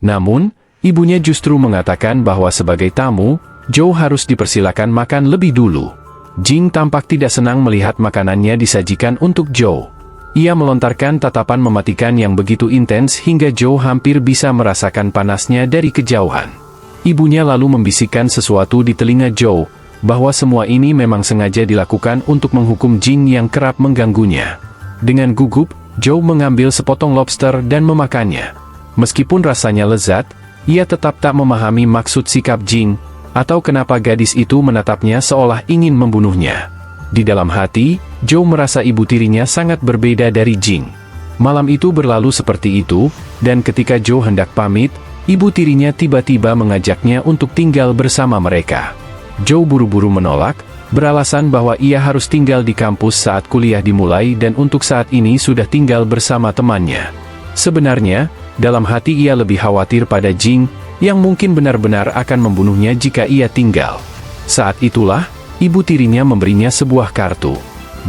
Namun, ibunya justru mengatakan bahwa sebagai tamu, Joe harus dipersilakan makan lebih dulu. Jing tampak tidak senang melihat makanannya disajikan untuk Joe. Ia melontarkan tatapan mematikan yang begitu intens hingga Joe hampir bisa merasakan panasnya dari kejauhan. Ibunya lalu membisikkan sesuatu di telinga Joe, bahwa semua ini memang sengaja dilakukan untuk menghukum Jing yang kerap mengganggunya. Dengan gugup, Joe mengambil sepotong lobster dan memakannya. Meskipun rasanya lezat, ia tetap tak memahami maksud sikap Jing, atau kenapa gadis itu menatapnya seolah ingin membunuhnya. Di dalam hati, Joe merasa ibu tirinya sangat berbeda dari Jing. Malam itu berlalu seperti itu, dan ketika Joe hendak pamit, ibu tirinya tiba-tiba mengajaknya untuk tinggal bersama mereka. Joe buru-buru menolak, beralasan bahwa ia harus tinggal di kampus saat kuliah dimulai dan untuk saat ini sudah tinggal bersama temannya. Sebenarnya, dalam hati ia lebih khawatir pada Jing, yang mungkin benar-benar akan membunuhnya jika ia tinggal. Saat itulah, ibu tirinya memberinya sebuah kartu.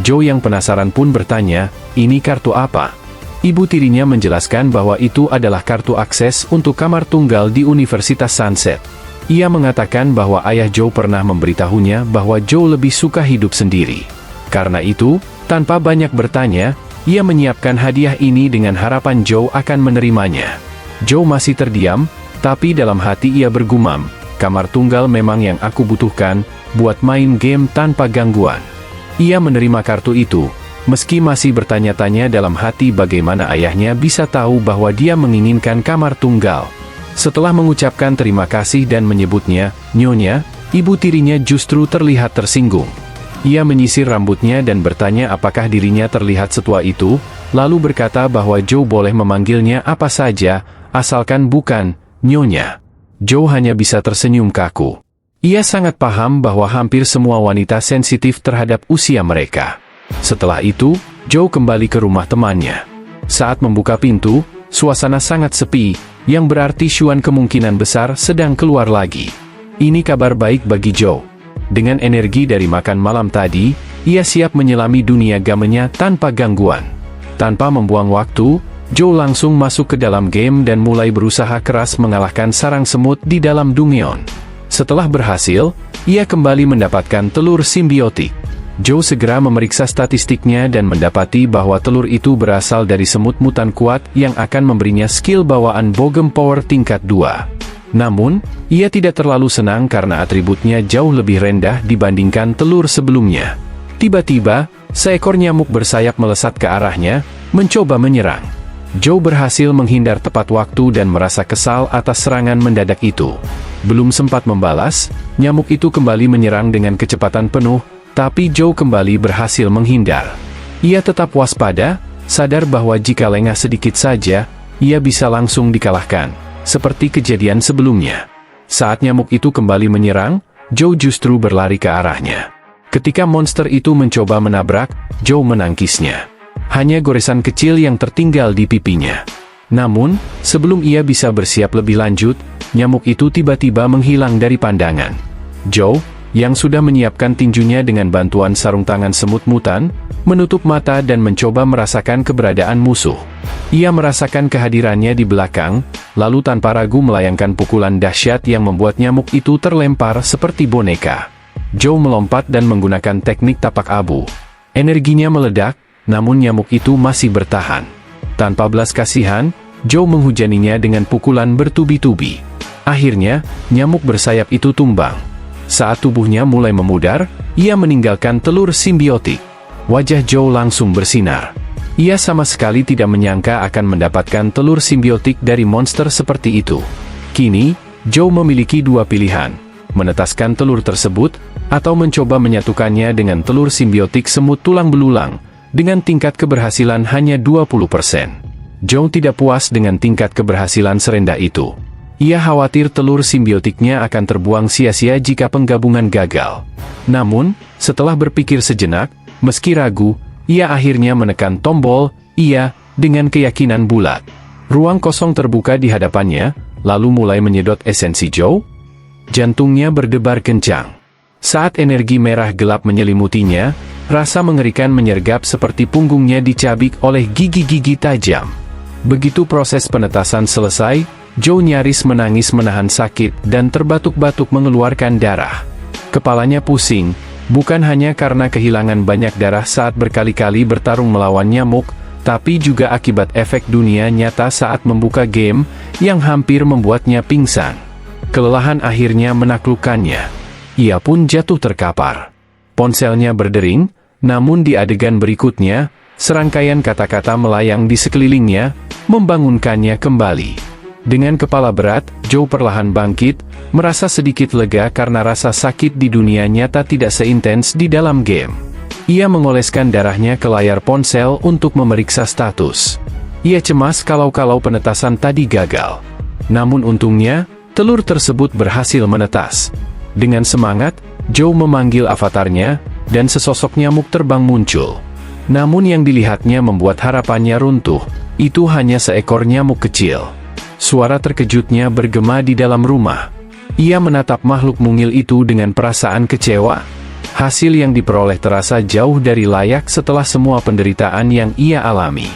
Joe yang penasaran pun bertanya, "Ini kartu apa?" Ibu tirinya menjelaskan bahwa itu adalah kartu akses untuk kamar tunggal di Universitas Sunset. Ia mengatakan bahwa ayah Joe pernah memberitahunya bahwa Joe lebih suka hidup sendiri. Karena itu, tanpa banyak bertanya, ia menyiapkan hadiah ini dengan harapan Joe akan menerimanya. Joe masih terdiam, tapi dalam hati ia bergumam, "Kamar tunggal memang yang aku butuhkan, buat main game tanpa gangguan." Ia menerima kartu itu, meski masih bertanya-tanya dalam hati bagaimana ayahnya bisa tahu bahwa dia menginginkan kamar tunggal. Setelah mengucapkan terima kasih dan menyebutnya, "Nyonya," ibu tirinya justru terlihat tersinggung. Ia menyisir rambutnya dan bertanya apakah dirinya terlihat setua itu, lalu berkata bahwa Joe boleh memanggilnya apa saja, asalkan bukan Nyonya. Joe hanya bisa tersenyum kaku. Ia sangat paham bahwa hampir semua wanita sensitif terhadap usia mereka. Setelah itu, Joe kembali ke rumah temannya. Saat membuka pintu, suasana sangat sepi, yang berarti Xuan kemungkinan besar sedang keluar lagi. Ini kabar baik bagi Joe. Dengan energi dari makan malam tadi, ia siap menyelami dunia gamenya tanpa gangguan. Tanpa membuang waktu, Joe langsung masuk ke dalam game dan mulai berusaha keras mengalahkan sarang semut di dalam Dungeon. Setelah berhasil, ia kembali mendapatkan telur simbiotik. Joe segera memeriksa statistiknya dan mendapati bahwa telur itu berasal dari semut mutan kuat yang akan memberinya skill bawaan Bogem Power tingkat 2. Namun, ia tidak terlalu senang karena atributnya jauh lebih rendah dibandingkan telur sebelumnya. Tiba-tiba, seekor nyamuk bersayap melesat ke arahnya, mencoba menyerang. Joe berhasil menghindar tepat waktu dan merasa kesal atas serangan mendadak itu. Belum sempat membalas, nyamuk itu kembali menyerang dengan kecepatan penuh, tapi Joe kembali berhasil menghindar. Ia tetap waspada, sadar bahwa jika lengah sedikit saja, ia bisa langsung dikalahkan, seperti kejadian sebelumnya. Saat nyamuk itu kembali menyerang, Joe justru berlari ke arahnya. Ketika monster itu mencoba menabrak, Joe menangkisnya. Hanya goresan kecil yang tertinggal di pipinya. Namun, sebelum ia bisa bersiap lebih lanjut, nyamuk itu tiba-tiba menghilang dari pandangan. Joe, yang sudah menyiapkan tinjunya dengan bantuan sarung tangan semut mutan, menutup mata dan mencoba merasakan keberadaan musuh. Ia merasakan kehadirannya di belakang, lalu tanpa ragu melayangkan pukulan dahsyat yang membuat nyamuk itu terlempar seperti boneka. Joe melompat dan menggunakan teknik tapak abu. Energinya meledak, namun nyamuk itu masih bertahan. Tanpa belas kasihan, Joe menghujaninya dengan pukulan bertubi-tubi. Akhirnya, nyamuk bersayap itu tumbang. Saat tubuhnya mulai memudar, ia meninggalkan telur simbiotik. Wajah Joe langsung bersinar. Ia sama sekali tidak menyangka akan mendapatkan telur simbiotik dari monster seperti itu. Kini, Joe memiliki dua pilihan, menetaskan telur tersebut, atau mencoba menyatukannya dengan telur simbiotik semut tulang belulang, dengan tingkat keberhasilan hanya 20%. Joe tidak puas dengan tingkat keberhasilan serendah itu. Ia khawatir telur simbiotiknya akan terbuang sia-sia jika penggabungan gagal. Namun, setelah berpikir sejenak, meski ragu, ia akhirnya menekan tombol "iya" dengan keyakinan bulat. Ruang kosong terbuka di hadapannya, lalu mulai menyedot esensi Joe. Jantungnya berdebar kencang. Saat energi merah gelap menyelimutinya, rasa mengerikan menyergap seperti punggungnya dicabik oleh gigi-gigi tajam. Begitu proses penetasan selesai, Joe nyaris menangis menahan sakit dan terbatuk-batuk mengeluarkan darah. Kepalanya pusing, bukan hanya karena kehilangan banyak darah saat berkali-kali bertarung melawan nyamuk, tapi juga akibat efek dunia nyata saat membuka game, yang hampir membuatnya pingsan. Kelelahan akhirnya menaklukkannya. Ia pun jatuh terkapar. Ponselnya berdering, namun di adegan berikutnya, serangkaian kata-kata melayang di sekelilingnya, membangunkannya kembali. Dengan kepala berat, Joe perlahan bangkit, merasa sedikit lega karena rasa sakit di dunia nyata tidak seintens di dalam game. Ia mengoleskan darahnya ke layar ponsel untuk memeriksa status. Ia cemas kalau penetasan tadi gagal. Namun untungnya, telur tersebut berhasil menetas. Dengan semangat, Joe memanggil avatarnya, dan sesosok nyamuk terbang muncul. Namun yang dilihatnya membuat harapannya runtuh, itu hanya seekor nyamuk kecil. Suara terkejutnya bergema di dalam rumah. Ia menatap makhluk mungil itu dengan perasaan kecewa. Hasil yang diperoleh terasa jauh dari layak setelah semua penderitaan yang ia alami.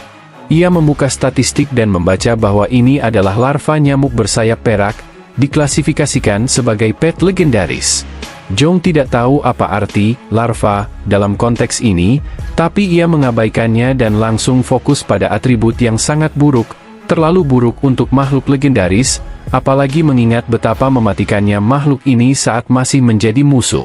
Ia membuka statistik dan membaca bahwa ini adalah larva nyamuk bersayap perak, diklasifikasikan sebagai pet legendaris. Joe tidak tahu apa arti larva dalam konteks ini, tapi ia mengabaikannya dan langsung fokus pada atribut yang sangat buruk, terlalu buruk untuk makhluk legendaris, apalagi mengingat betapa mematikannya makhluk ini saat masih menjadi musuh.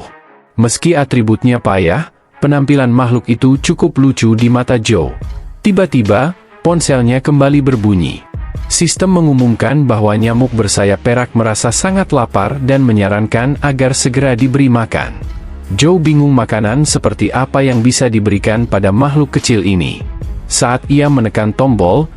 Meski atributnya payah, penampilan makhluk itu cukup lucu di mata Joe. Tiba-tiba, ponselnya kembali berbunyi. Sistem mengumumkan bahwa nyamuk bersayap perak merasa sangat lapar dan menyarankan agar segera diberi makan. Joe bingung makanan seperti apa yang bisa diberikan pada makhluk kecil ini. Saat ia menekan tombol,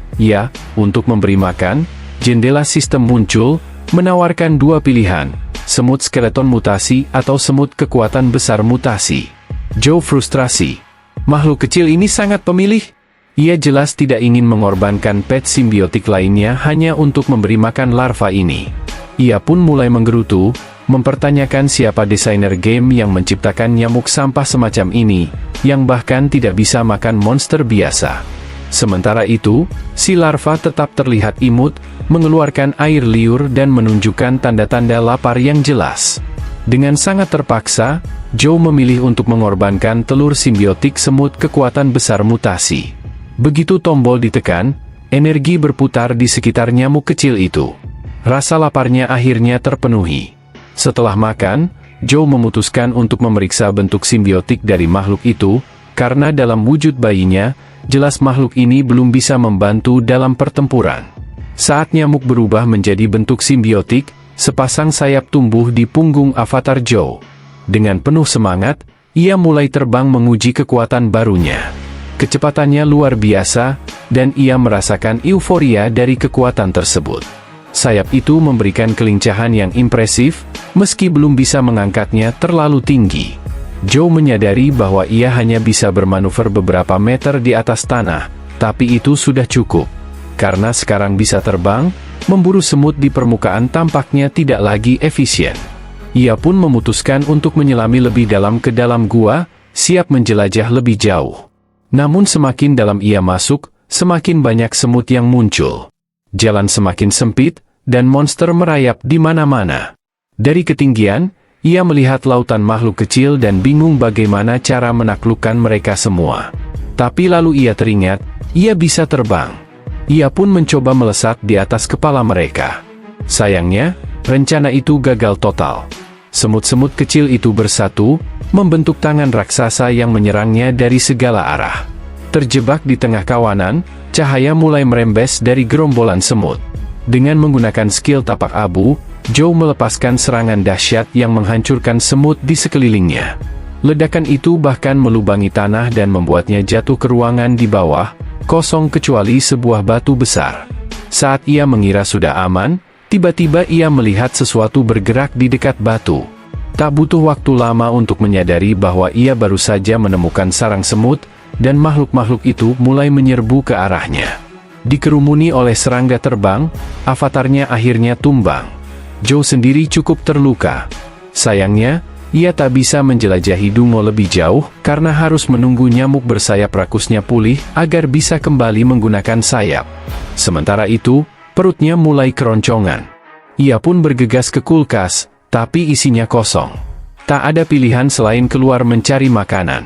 untuk memberi makan, jendela sistem muncul, menawarkan dua pilihan, semut skeleton mutasi atau semut kekuatan besar mutasi. Joe frustrasi. Makhluk kecil ini sangat pemilih. Ia jelas tidak ingin mengorbankan pet simbiotik lainnya hanya untuk memberi makan larva ini. Ia pun mulai menggerutu, mempertanyakan siapa desainer game yang menciptakan nyamuk sampah semacam ini, yang bahkan tidak bisa makan monster biasa. Sementara itu, si larva tetap terlihat imut, mengeluarkan air liur dan menunjukkan tanda-tanda lapar yang jelas. Dengan sangat terpaksa, Joe memilih untuk mengorbankan telur simbiotik semut kekuatan besar mutasi. Begitu tombol ditekan, energi berputar di sekitar nyamuk kecil itu. Rasa laparnya akhirnya terpenuhi. Setelah makan, Joe memutuskan untuk memeriksa bentuk simbiotik dari makhluk itu, karena dalam wujud bayinya, jelas makhluk ini belum bisa membantu dalam pertempuran. Saat nyamuk berubah menjadi bentuk simbiotik, sepasang sayap tumbuh di punggung avatar Joe. Dengan penuh semangat, ia mulai terbang menguji kekuatan barunya. Kecepatannya luar biasa, dan ia merasakan euforia dari kekuatan tersebut. Sayap itu memberikan kelincahan yang impresif, meski belum bisa mengangkatnya terlalu tinggi. Joe menyadari bahwa ia hanya bisa bermanuver beberapa meter di atas tanah, tapi itu sudah cukup. Karena sekarang bisa terbang, memburu semut di permukaan tampaknya tidak lagi efisien. Ia pun memutuskan untuk menyelami lebih dalam ke dalam gua, siap menjelajah lebih jauh. Namun semakin dalam ia masuk, semakin banyak semut yang muncul. Jalan semakin sempit, dan monster merayap di mana-mana. Dari ketinggian, ia melihat lautan makhluk kecil dan bingung bagaimana cara menaklukkan mereka semua. Tapi lalu ia teringat, ia bisa terbang. Ia pun mencoba melesat di atas kepala mereka. Sayangnya, rencana itu gagal total. Semut-semut kecil itu bersatu, membentuk tangan raksasa yang menyerangnya dari segala arah. Terjebak di tengah kawanan, cahaya mulai merembes dari gerombolan semut. Dengan menggunakan skill tapak abu, Joe melepaskan serangan dahsyat yang menghancurkan semut di sekelilingnya. Ledakan itu bahkan melubangi tanah dan membuatnya jatuh ke ruangan di bawah, kosong kecuali sebuah batu besar. Saat ia mengira sudah aman, tiba-tiba ia melihat sesuatu bergerak di dekat batu. Tak butuh waktu lama untuk menyadari bahwa ia baru saja menemukan sarang semut, dan makhluk-makhluk itu mulai menyerbu ke arahnya. Dikerumuni oleh serangga terbang, avatarnya akhirnya tumbang. Joe sendiri cukup terluka. Sayangnya, ia tak bisa menjelajahi Dungo lebih jauh, karena harus menunggu nyamuk bersayap rakusnya pulih, agar bisa kembali menggunakan sayap. Sementara itu, Perutnya mulai keroncongan. Ia pun bergegas ke kulkas, tapi isinya kosong. Tak ada pilihan selain keluar mencari makanan.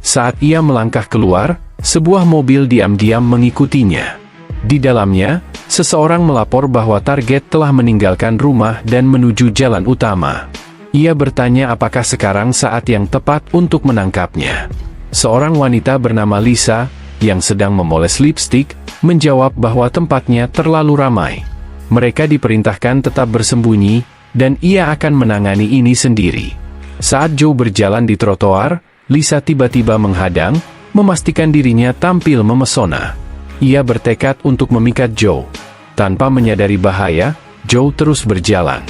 Saat ia melangkah keluar, sebuah mobil diam-diam mengikutinya. Di dalamnya, seseorang melapor bahwa target telah meninggalkan rumah dan menuju jalan utama. Ia bertanya apakah sekarang saat yang tepat untuk menangkapnya. Seorang wanita bernama Lisa, yang sedang memoles lipstik, menjawab bahwa tempatnya terlalu ramai. Mereka diperintahkan tetap bersembunyi, dan ia akan menangani ini sendiri. Saat Joe berjalan di trotoar, Lisa tiba-tiba menghadang, memastikan dirinya tampil memesona. Ia bertekad untuk memikat Joe. Tanpa menyadari bahaya, Joe terus berjalan.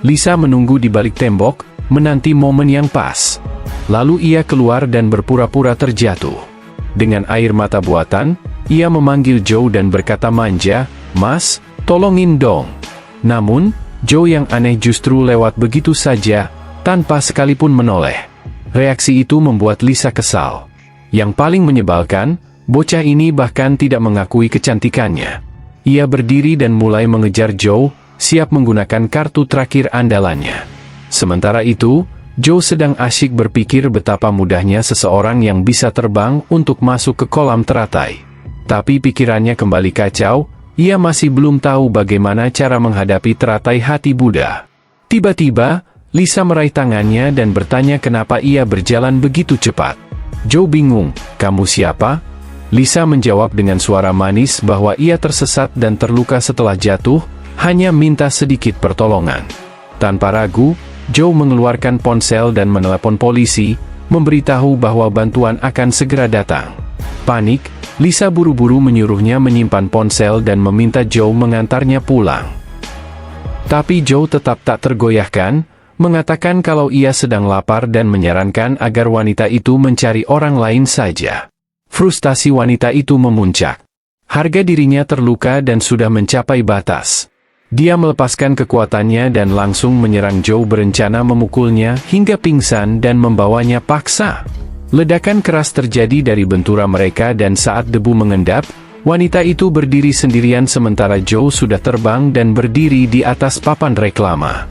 Lisa menunggu di balik tembok, menanti momen yang pas. Lalu ia keluar dan berpura-pura terjatuh. Dengan air mata buatan, ia memanggil Joe dan berkata manja, "Mas, tolongin dong." Namun, Joe yang aneh justru lewat begitu saja, tanpa sekalipun menoleh. Reaksi itu membuat Lisa kesal. Yang paling menyebalkan, bocah ini bahkan tidak mengakui kecantikannya. Ia berdiri dan mulai mengejar Joe, siap menggunakan kartu terakhir andalannya. Sementara itu, Joe sedang asyik berpikir betapa mudahnya seseorang yang bisa terbang untuk masuk ke kolam teratai. Tapi pikirannya kembali kacau, ia masih belum tahu bagaimana cara menghadapi teratai hati Buddha. Tiba-tiba, Lisa meraih tangannya dan bertanya kenapa ia berjalan begitu cepat. Joe bingung, "Kamu siapa?" Lisa menjawab dengan suara manis bahwa ia tersesat dan terluka setelah jatuh, hanya minta sedikit pertolongan. Tanpa ragu, Joe mengeluarkan ponsel dan menelepon polisi, memberitahu bahwa bantuan akan segera datang. Panik, Lisa buru-buru menyuruhnya menyimpan ponsel dan meminta Joe mengantarnya pulang. Tapi Joe tetap tak tergoyahkan, mengatakan kalau ia sedang lapar dan menyarankan agar wanita itu mencari orang lain saja. Frustasi wanita itu memuncak. Harga dirinya terluka dan sudah mencapai batas. Dia melepaskan kekuatannya dan langsung menyerang Joe, berencana memukulnya hingga pingsan dan membawanya paksa. Ledakan keras terjadi dari benturan mereka dan saat debu mengendap, wanita itu berdiri sendirian sementara Joe sudah terbang dan berdiri di atas papan reklama.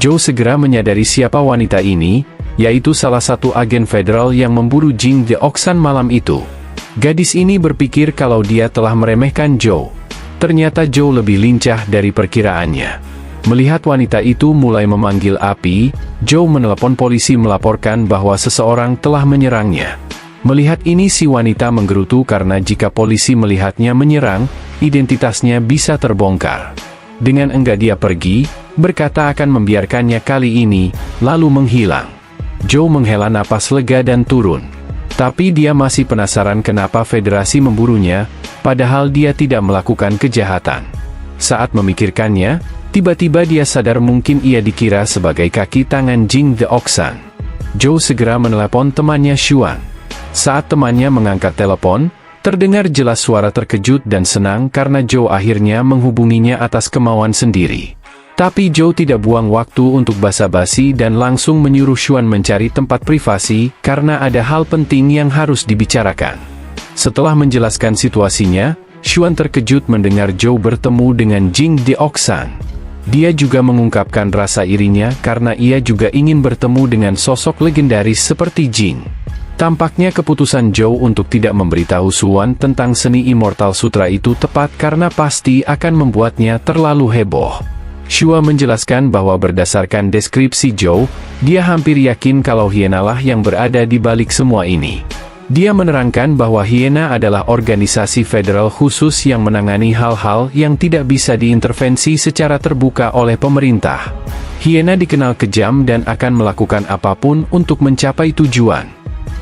Joe segera menyadari siapa wanita ini, yaitu salah satu agen federal yang memburu Jing The Oxan malam itu. Gadis ini berpikir kalau dia telah meremehkan Joe. Ternyata Joe lebih lincah dari perkiraannya. Melihat wanita itu mulai memanggil api, Joe menelepon polisi melaporkan bahwa seseorang telah menyerangnya. Melihat ini si wanita menggerutu karena jika polisi melihatnya menyerang, identitasnya bisa terbongkar. Dengan enggak dia pergi, berkata akan membiarkannya kali ini, lalu menghilang. Joe menghela napas lega dan turun. Tapi dia masih penasaran kenapa federasi memburunya, padahal dia tidak melakukan kejahatan. Saat memikirkannya, tiba-tiba dia sadar mungkin ia dikira sebagai kaki tangan Jing The Oxan. Joe segera menelepon temannya Xuan. Saat temannya mengangkat telepon, terdengar jelas suara terkejut dan senang karena Joe akhirnya menghubunginya atas kemauan sendiri. Tapi Joe tidak buang waktu untuk basa-basi dan langsung menyuruh Xuan mencari tempat privasi karena ada hal penting yang harus dibicarakan. Setelah menjelaskan situasinya, Xuan terkejut mendengar Joe bertemu dengan Jing The Oxan. Dia juga mengungkapkan rasa irinya karena ia juga ingin bertemu dengan sosok legendaris seperti Jing. Tampaknya keputusan Joe untuk tidak memberitahu Xuan tentang seni Immortal Sutra itu tepat karena pasti akan membuatnya terlalu heboh. Xuan menjelaskan bahwa berdasarkan deskripsi Joe, dia hampir yakin kalau Hyena lah yang berada di balik semua ini. Dia menerangkan bahwa Hyena adalah organisasi federal khusus yang menangani hal-hal yang tidak bisa diintervensi secara terbuka oleh pemerintah. Hyena dikenal kejam dan akan melakukan apapun untuk mencapai tujuan.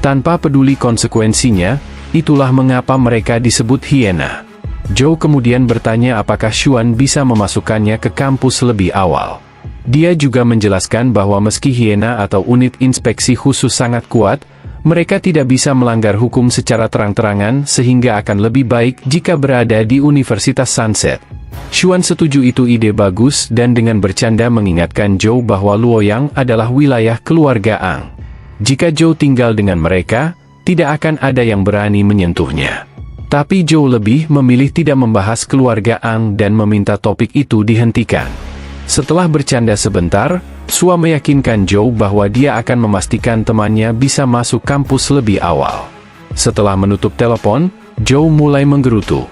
Tanpa peduli konsekuensinya, itulah mengapa mereka disebut Hyena. Joe kemudian bertanya apakah Xuan bisa memasukkannya ke kampus lebih awal. Dia juga menjelaskan bahwa meski Hyena atau unit inspeksi khusus sangat kuat, mereka tidak bisa melanggar hukum secara terang-terangan sehingga akan lebih baik jika berada di Universitas Sunset. Xuan setuju itu ide bagus dan dengan bercanda mengingatkan Joe bahwa Luoyang adalah wilayah keluarga Ang. Jika Joe tinggal dengan mereka, tidak akan ada yang berani menyentuhnya. Tapi Joe lebih memilih tidak membahas keluarga Ang dan meminta topik itu dihentikan. Setelah bercanda sebentar, Sua meyakinkan Joe bahwa dia akan memastikan temannya bisa masuk kampus lebih awal. Setelah menutup telepon, Joe mulai menggerutu.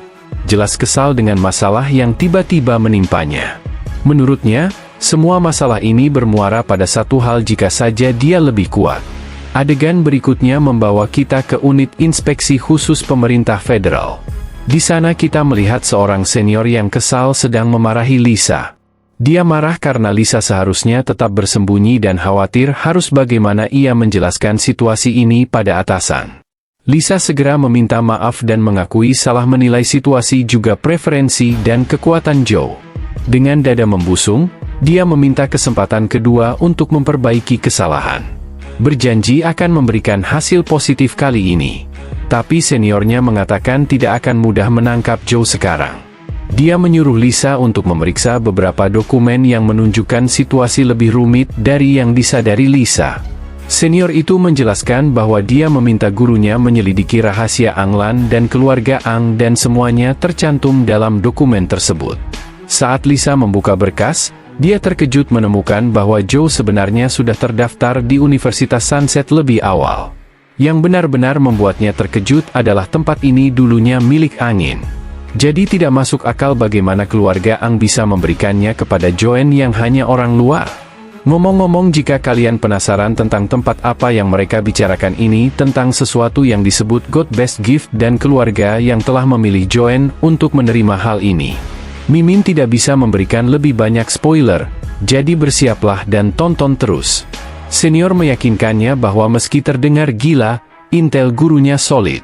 Jelas kesal dengan masalah yang tiba-tiba menimpanya. Menurutnya, semua masalah ini bermuara pada satu hal jika saja dia lebih kuat. Adegan berikutnya membawa kita ke unit inspeksi khusus pemerintah federal. Di sana kita melihat seorang senior yang kesal sedang memarahi Lisa. Dia marah karena Lisa seharusnya tetap bersembunyi dan khawatir harus bagaimana ia menjelaskan situasi ini pada atasan. Lisa segera meminta maaf dan mengakui salah menilai situasi juga preferensi dan kekuatan Joe. Dengan dada membusung, dia meminta kesempatan kedua untuk memperbaiki kesalahan. Berjanji akan memberikan hasil positif kali ini. Tapi seniornya mengatakan tidak akan mudah menangkap Joe sekarang. Dia menyuruh Lisa untuk memeriksa beberapa dokumen yang menunjukkan situasi lebih rumit dari yang disadari Lisa. Senior itu menjelaskan bahwa dia meminta gurunya menyelidiki rahasia Anglan dan keluarga Ang dan semuanya tercantum dalam dokumen tersebut. Saat Lisa membuka berkas, dia terkejut menemukan bahwa Joe sebenarnya sudah terdaftar di Universitas Sunset lebih awal. Yang benar-benar membuatnya terkejut adalah tempat ini dulunya milik Angin. Jadi tidak masuk akal bagaimana keluarga Ang bisa memberikannya kepada Joanne yang hanya orang luar. Ngomong-ngomong, jika kalian penasaran tentang tempat apa yang mereka bicarakan ini tentang sesuatu yang disebut God Best Gift dan keluarga yang telah memilih Joanne untuk menerima hal ini. Mimin tidak bisa memberikan lebih banyak spoiler, jadi bersiaplah dan tonton terus. Senior meyakinkannya bahwa meski terdengar gila, intel gurunya solid.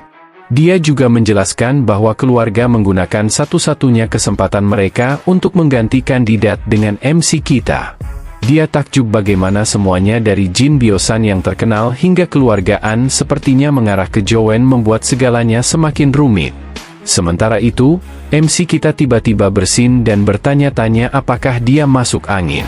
Dia juga menjelaskan bahwa keluarga menggunakan satu-satunya kesempatan mereka untuk mengganti kandidat dengan MC kita. Dia takjub bagaimana semuanya dari Jin Biosan yang terkenal hingga keluargaan sepertinya mengarah ke Joanne membuat segalanya semakin rumit. Sementara itu, MC kita tiba-tiba bersin dan bertanya-tanya apakah dia masuk angin.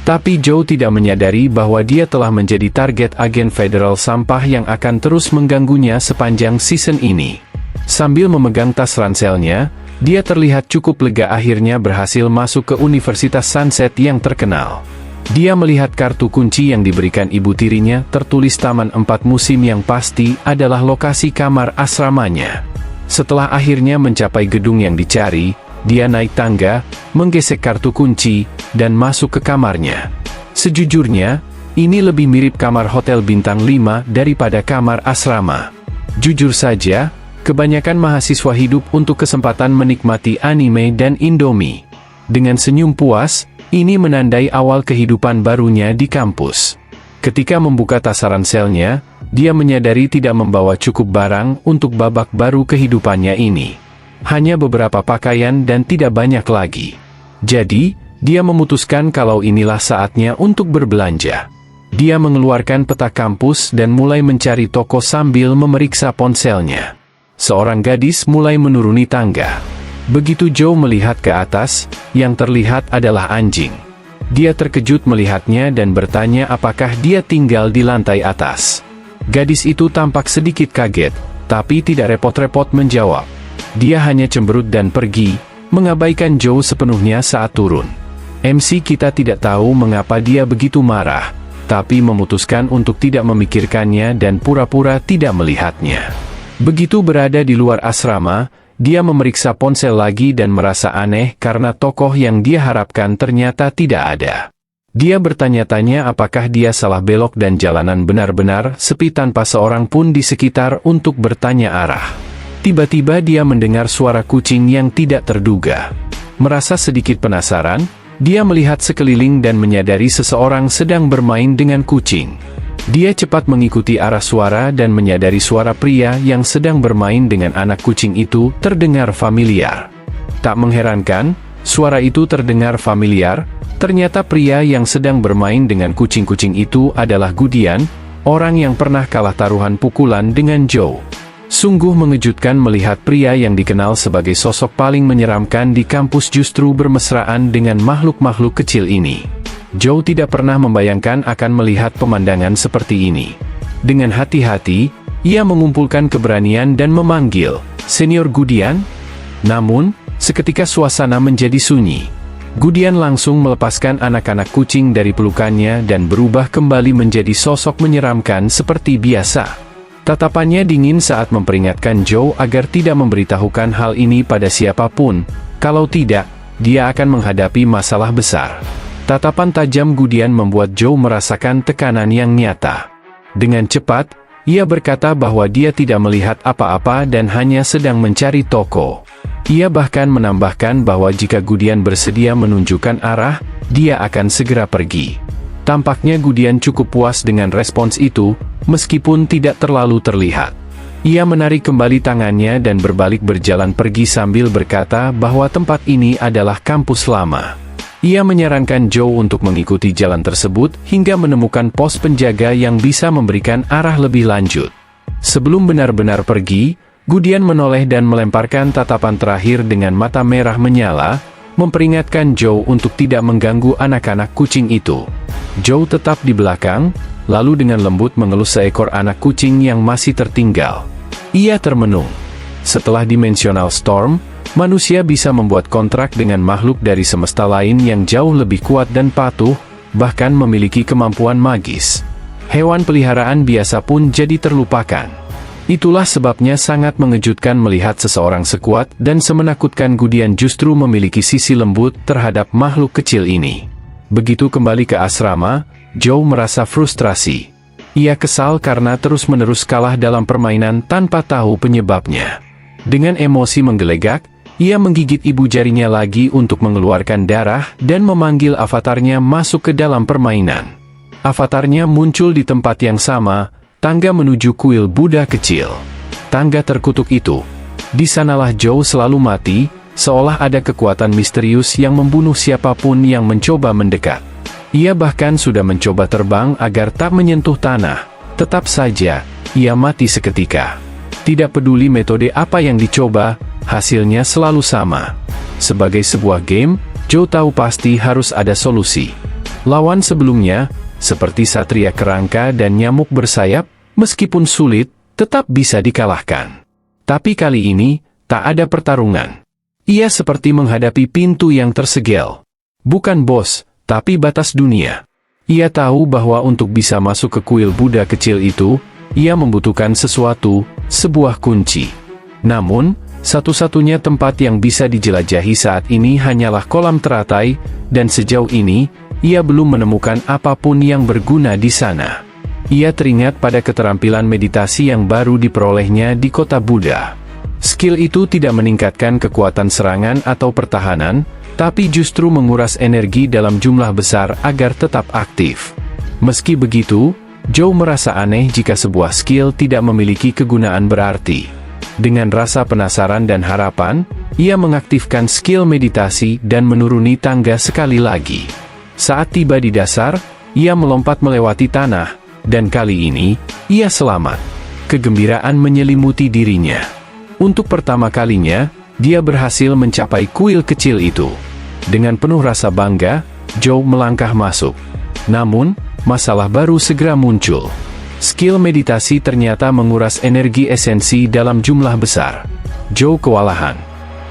Tapi Joe tidak menyadari bahwa dia telah menjadi target agen federal sampah yang akan terus mengganggunya sepanjang season ini. Sambil memegang tas ranselnya, dia terlihat cukup lega akhirnya berhasil masuk ke Universitas Sunset yang terkenal. Dia melihat kartu kunci yang diberikan ibu tirinya tertulis Taman 4 Musim yang pasti adalah lokasi kamar asramanya. Setelah akhirnya mencapai gedung yang dicari, dia naik tangga, menggesek kartu kunci, dan masuk ke kamarnya. Sejujurnya, ini lebih mirip kamar hotel bintang 5 daripada kamar asrama. Jujur saja, kebanyakan mahasiswa hidup untuk kesempatan menikmati anime dan Indomie. Dengan senyum puas, ini menandai awal kehidupan barunya di kampus. Ketika membuka tas ranselnya, dia menyadari tidak membawa cukup barang untuk babak baru kehidupannya ini. Hanya beberapa pakaian dan tidak banyak lagi. Jadi, dia memutuskan kalau inilah saatnya untuk berbelanja. Dia mengeluarkan peta kampus dan mulai mencari toko sambil memeriksa ponselnya. Seorang gadis mulai menuruni tangga. Begitu Joe melihat ke atas, yang terlihat adalah anjing. Dia terkejut melihatnya dan bertanya apakah dia tinggal di lantai atas. Gadis itu tampak sedikit kaget, tapi tidak repot-repot menjawab. Dia hanya cemberut dan pergi, mengabaikan Joe sepenuhnya saat turun. MC kita tidak tahu mengapa dia begitu marah, tapi memutuskan untuk tidak memikirkannya dan pura-pura tidak melihatnya. Begitu berada di luar asrama, dia memeriksa ponsel lagi dan merasa aneh karena tokoh yang dia harapkan ternyata tidak ada. Dia bertanya-tanya apakah dia salah belok dan jalanan benar-benar sepi tanpa seorang pun di sekitar untuk bertanya arah. Tiba-tiba dia mendengar suara kucing yang tidak terduga. Merasa sedikit penasaran, dia melihat sekeliling dan menyadari seseorang sedang bermain dengan kucing. Dia cepat mengikuti arah suara dan menyadari suara pria yang sedang bermain dengan anak kucing itu terdengar familiar. Tak mengherankan, suara itu terdengar familiar, ternyata pria yang sedang bermain dengan kucing-kucing itu adalah Gudian, orang yang pernah kalah taruhan pukulan dengan Joe. Sungguh mengejutkan melihat pria yang dikenal sebagai sosok paling menyeramkan di kampus justru bermesraan dengan makhluk-makhluk kecil ini. Joe tidak pernah membayangkan akan melihat pemandangan seperti ini. Dengan hati-hati, ia mengumpulkan keberanian dan memanggil, Senior Gudian? Namun, seketika suasana menjadi sunyi. Gudian langsung melepaskan anak-anak kucing dari pelukannya dan berubah kembali menjadi sosok menyeramkan seperti biasa. Tatapannya dingin saat memperingatkan Zhou agar tidak memberitahukan hal ini pada siapapun, kalau tidak, dia akan menghadapi masalah besar. Tatapan tajam Gudian membuat Zhou merasakan tekanan yang nyata. Dengan cepat, ia berkata bahwa dia tidak melihat apa-apa dan hanya sedang mencari toko. Ia bahkan menambahkan bahwa jika Gudian bersedia menunjukkan arah, dia akan segera pergi. Tampaknya Gudian cukup puas dengan respons itu, meskipun tidak terlalu terlihat. Ia menarik kembali tangannya dan berbalik berjalan pergi sambil berkata bahwa tempat ini adalah kampus lama. Ia menyarankan Zhou untuk mengikuti jalan tersebut hingga menemukan pos penjaga yang bisa memberikan arah lebih lanjut. Sebelum benar-benar pergi, Gudian menoleh dan melemparkan tatapan terakhir dengan mata merah menyala, memperingatkan Zhou untuk tidak mengganggu anak-anak kucing itu. Zhou tetap di belakang, lalu dengan lembut mengelus seekor anak kucing yang masih tertinggal. Ia termenung. Setelah Dimensional Storm, manusia bisa membuat kontrak dengan makhluk dari semesta lain yang jauh lebih kuat dan patuh, bahkan memiliki kemampuan magis. Hewan peliharaan biasa pun jadi terlupakan. Itulah sebabnya sangat mengejutkan melihat seseorang sekuat dan semenakutkan Gudian justru memiliki sisi lembut terhadap makhluk kecil ini. Begitu kembali ke asrama, Zhou merasa frustrasi. Ia kesal karena terus-menerus kalah dalam permainan tanpa tahu penyebabnya. Dengan emosi menggelegak, ia menggigit ibu jarinya lagi untuk mengeluarkan darah dan memanggil avatarnya masuk ke dalam permainan. Avatarnya muncul di tempat yang sama, tangga menuju kuil Buddha kecil. Tangga terkutuk itu. Di sanalah Zhou selalu mati, seolah ada kekuatan misterius yang membunuh siapapun yang mencoba mendekat. Ia bahkan sudah mencoba terbang agar tak menyentuh tanah. Tetap saja, ia mati seketika. Tidak peduli metode apa yang dicoba, hasilnya selalu sama. Sebagai sebuah game, Zhou tahu pasti harus ada solusi. Lawan sebelumnya, seperti Satria Kerangka dan Nyamuk Bersayap, meskipun sulit, tetap bisa dikalahkan. Tapi kali ini, tak ada pertarungan. Ia seperti menghadapi pintu yang tersegel. Bukan bos, tapi batas dunia. Ia tahu bahwa untuk bisa masuk ke kuil Buddha kecil itu, ia membutuhkan sesuatu, sebuah kunci. Namun, satu-satunya tempat yang bisa dijelajahi saat ini hanyalah kolam teratai, dan sejauh ini, ia belum menemukan apapun yang berguna di sana. Ia teringat pada keterampilan meditasi yang baru diperolehnya di kota Buddha. Skill itu tidak meningkatkan kekuatan serangan atau pertahanan, tapi justru menguras energi dalam jumlah besar agar tetap aktif. Meski begitu, Zhou merasa aneh jika sebuah skill tidak memiliki kegunaan berarti. Dengan rasa penasaran dan harapan, ia mengaktifkan skill meditasi dan menuruni tangga sekali lagi. Saat tiba di dasar, ia melompat melewati tanah, dan kali ini, ia selamat. Kegembiraan menyelimuti dirinya. Untuk pertama kalinya, dia berhasil mencapai kuil kecil itu. Dengan penuh rasa bangga, Zhou melangkah masuk. Namun, masalah baru segera muncul. Skill meditasi ternyata menguras energi esensi dalam jumlah besar. Zhou kewalahan.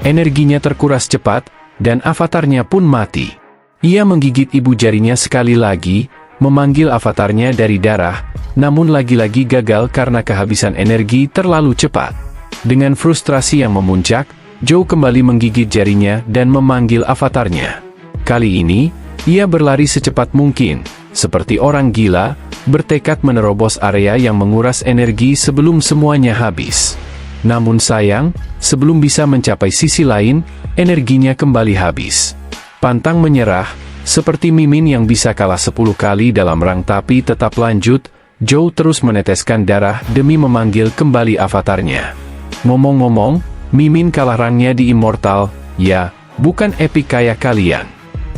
Energinya terkuras cepat, dan avatarnya pun mati. Ia menggigit ibu jarinya sekali lagi, memanggil avatarnya dari darah, namun lagi-lagi gagal karena kehabisan energi terlalu cepat. Dengan frustrasi yang memuncak, Zhou kembali menggigit jarinya dan memanggil avatarnya. Kali ini, ia berlari secepat mungkin, seperti orang gila, bertekad menerobos area yang menguras energi sebelum semuanya habis. Namun sayang, sebelum bisa mencapai sisi lain, energinya kembali habis. Pantang menyerah, seperti Mimin yang bisa kalah 10 kali dalam rang tapi tetap lanjut, Zhou terus meneteskan darah demi memanggil kembali avatarnya. Ngomong-ngomong, Mimin kalah rangnya di Immortal, ya, bukan epic kayak kalian.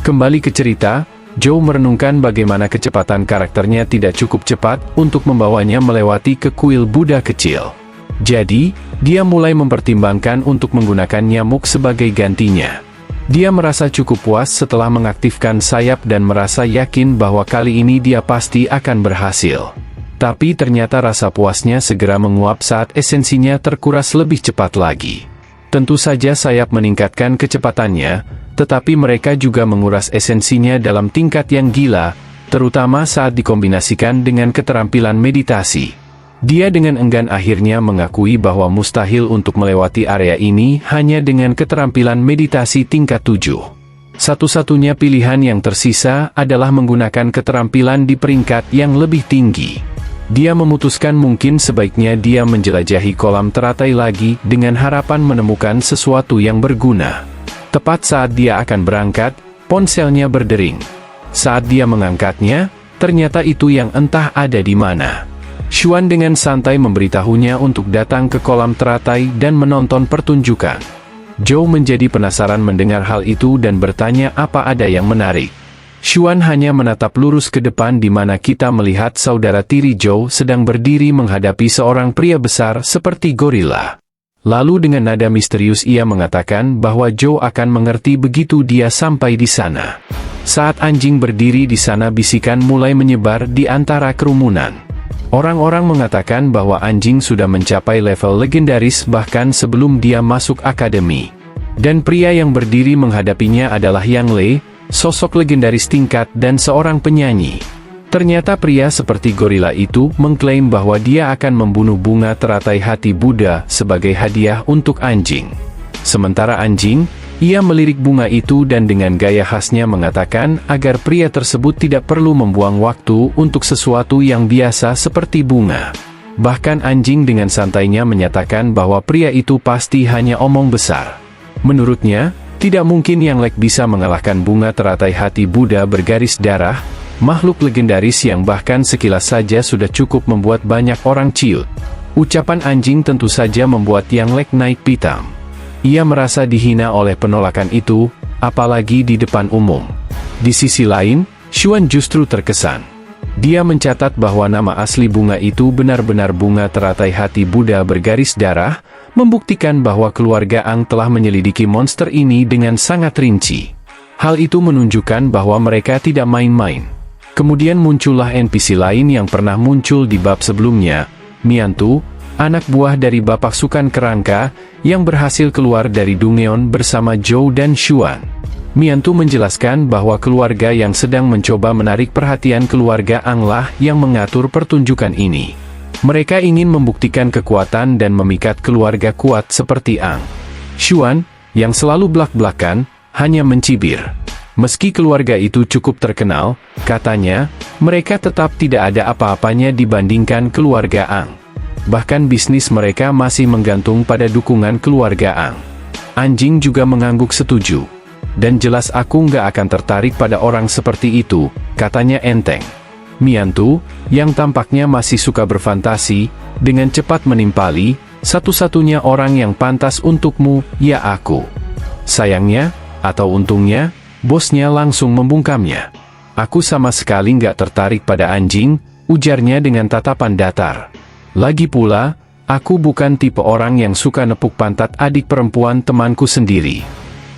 Kembali ke cerita, Zhou merenungkan bagaimana kecepatan karakternya tidak cukup cepat untuk membawanya melewati ke kuil Buddha kecil. Jadi, dia mulai mempertimbangkan untuk menggunakan nyamuk sebagai gantinya. Dia merasa cukup puas setelah mengaktifkan sayap dan merasa yakin bahwa kali ini dia pasti akan berhasil. Tapi ternyata rasa puasnya segera menguap saat esensinya terkuras lebih cepat lagi. Tentu saja sayap meningkatkan kecepatannya, tetapi mereka juga menguras esensinya dalam tingkat yang gila, terutama saat dikombinasikan dengan keterampilan meditasi. Dia dengan enggan akhirnya mengakui bahwa mustahil untuk melewati area ini hanya dengan keterampilan meditasi tingkat 7. Satu-satunya pilihan yang tersisa adalah menggunakan keterampilan di peringkat yang lebih tinggi. Dia memutuskan mungkin sebaiknya dia menjelajahi kolam teratai lagi dengan harapan menemukan sesuatu yang berguna. Tepat saat dia akan berangkat, ponselnya berdering. Saat dia mengangkatnya, ternyata itu yang entah ada di mana. Xuan dengan santai memberitahunya untuk datang ke kolam teratai dan menonton pertunjukan. Zhou menjadi penasaran mendengar hal itu dan bertanya apa ada yang menarik. Xuan hanya menatap lurus ke depan di mana kita melihat saudara tiri Zhou sedang berdiri menghadapi seorang pria besar seperti gorila. Lalu dengan nada misterius ia mengatakan bahwa Zhou akan mengerti begitu dia sampai di sana. Saat anjing berdiri di sana, bisikan mulai menyebar di antara kerumunan. Orang-orang mengatakan bahwa anjing sudah mencapai level legendaris bahkan sebelum dia masuk akademi. Dan pria yang berdiri menghadapinya adalah Yang Lei, sosok legendaris tingkat dan seorang penyanyi. Ternyata pria seperti gorila itu mengklaim bahwa dia akan membunuh bunga teratai hati Buddha sebagai hadiah untuk anjing. Sementara anjing, ia melirik bunga itu dan dengan gaya khasnya mengatakan agar pria tersebut tidak perlu membuang waktu untuk sesuatu yang biasa seperti bunga. Bahkan anjing dengan santainya menyatakan bahwa pria itu pasti hanya omong besar. Menurutnya, tidak mungkin Yang Lek bisa mengalahkan bunga teratai hati Buddha bergaris darah, makhluk legendaris yang bahkan sekilas saja sudah cukup membuat banyak orang ciut. Ucapan anjing tentu saja membuat Yang Lek naik pitam. Ia merasa dihina oleh penolakan itu, apalagi di depan umum. Di sisi lain, Xuan justru terkesan. Dia mencatat bahwa nama asli bunga itu benar-benar bunga teratai hati Buddha bergaris darah, membuktikan bahwa keluarga Ang telah menyelidiki monster ini dengan sangat rinci. Hal itu menunjukkan bahwa mereka tidak main-main. Kemudian muncullah NPC lain yang pernah muncul di bab sebelumnya, Miantu, anak buah dari Bapak Sukan Kerangka, yang berhasil keluar dari Dungeon bersama Zhou dan Xuan. Miantu menjelaskan bahwa keluarga yang sedang mencoba menarik perhatian keluarga Ang lah yang mengatur pertunjukan ini. Mereka ingin membuktikan kekuatan dan memikat keluarga kuat seperti Ang. Xuan, yang selalu blak-blakan, hanya mencibir. Meski keluarga itu cukup terkenal, katanya, mereka tetap tidak ada apa-apanya dibandingkan keluarga Ang. Bahkan bisnis mereka masih menggantung pada dukungan keluarga Ang. Anjing juga mengangguk setuju. Dan jelas aku nggak akan tertarik pada orang seperti itu, katanya enteng. Miantu, yang tampaknya masih suka berfantasi, dengan cepat menimpali, satu-satunya orang yang pantas untukmu, ya aku. Sayangnya, atau untungnya, bosnya langsung membungkamnya. Aku sama sekali nggak tertarik pada anjing, ujarnya dengan tatapan datar. Lagi pula, aku bukan tipe orang yang suka nepuk pantat adik perempuan temanku sendiri.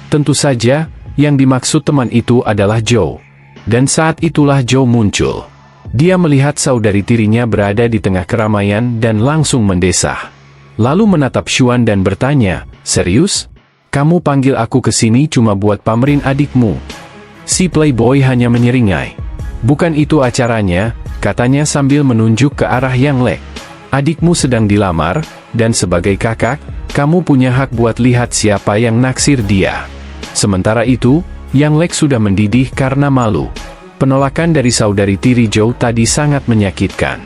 Tentu saja, yang dimaksud teman itu adalah Zhou. Dan saat itulah Zhou muncul. Dia melihat saudari tirinya berada di tengah keramaian dan langsung mendesah. Lalu menatap Xuan dan bertanya, "Serius? Kamu panggil aku ke sini cuma buat pamerin adikmu?" Si playboy hanya menyeringai. "Bukan itu acaranya," katanya sambil menunjuk ke arah Yang Lek. "Adikmu sedang dilamar, dan sebagai kakak, kamu punya hak buat lihat siapa yang naksir dia." Sementara itu, Yang Lek sudah mendidih karena malu. Penolakan dari saudari tiri Zhou tadi sangat menyakitkan.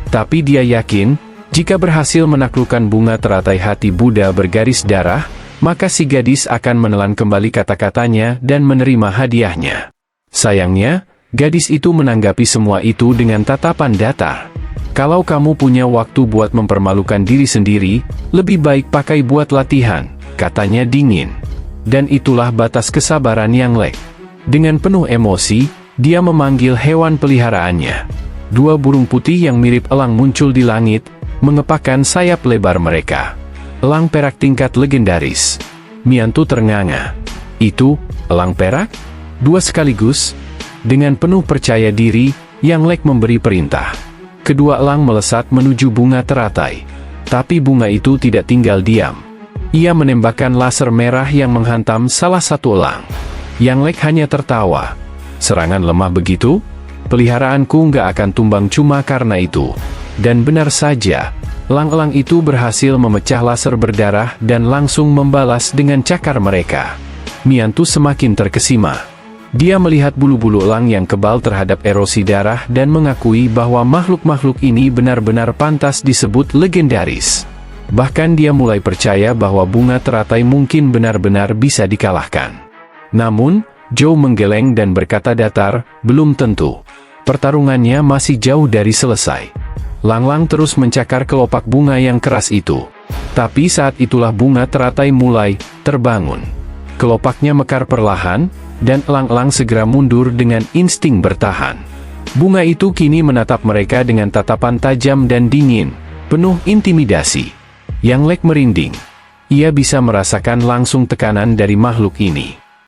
Tapi dia yakin, jika berhasil menaklukkan bunga teratai hati Buddha bergaris darah, maka si gadis akan menelan kembali kata-katanya dan menerima hadiahnya. Sayangnya, gadis itu menanggapi semua itu dengan tatapan datar. "Kalau kamu punya waktu buat mempermalukan diri sendiri, lebih baik pakai buat latihan," katanya dingin. Dan itulah batas kesabaran Yang Lek. Dengan penuh emosi, dia memanggil hewan peliharaannya. 2 burung putih yang mirip elang muncul di langit, mengepakkan sayap lebar mereka. Elang perak tingkat legendaris. Miantu ternganga. "Itu, elang perak? 2 sekaligus?" Dengan penuh percaya diri, Yang Lek memberi perintah. Kedua elang melesat menuju bunga teratai. Tapi bunga itu tidak tinggal diam. Ia menembakkan laser merah yang menghantam salah satu elang. Yang Lek hanya tertawa. Serangan lemah begitu? Peliharaanku nggak akan tumbang cuma karena itu. Dan benar saja, elang-elang itu berhasil memecah laser berdarah dan langsung membalas dengan cakar mereka. Miantu semakin terkesima. Dia melihat bulu-bulu elang yang kebal terhadap erosi darah dan mengakui bahwa makhluk-makhluk ini benar-benar pantas disebut legendaris. Bahkan dia mulai percaya bahwa bunga teratai mungkin benar-benar bisa dikalahkan. Namun, Zhou menggeleng dan berkata datar, belum tentu. Pertarungannya masih jauh dari selesai. Lang-lang terus mencakar kelopak bunga yang keras itu. Tapi saat itulah bunga teratai mulai terbangun. Kelopaknya mekar perlahan, dan elang-elang segera mundur dengan insting bertahan. Bunga itu kini menatap mereka dengan tatapan tajam dan dingin, penuh intimidasi. Yang Lek merinding. Ia bisa merasakan langsung tekanan dari makhluk ini.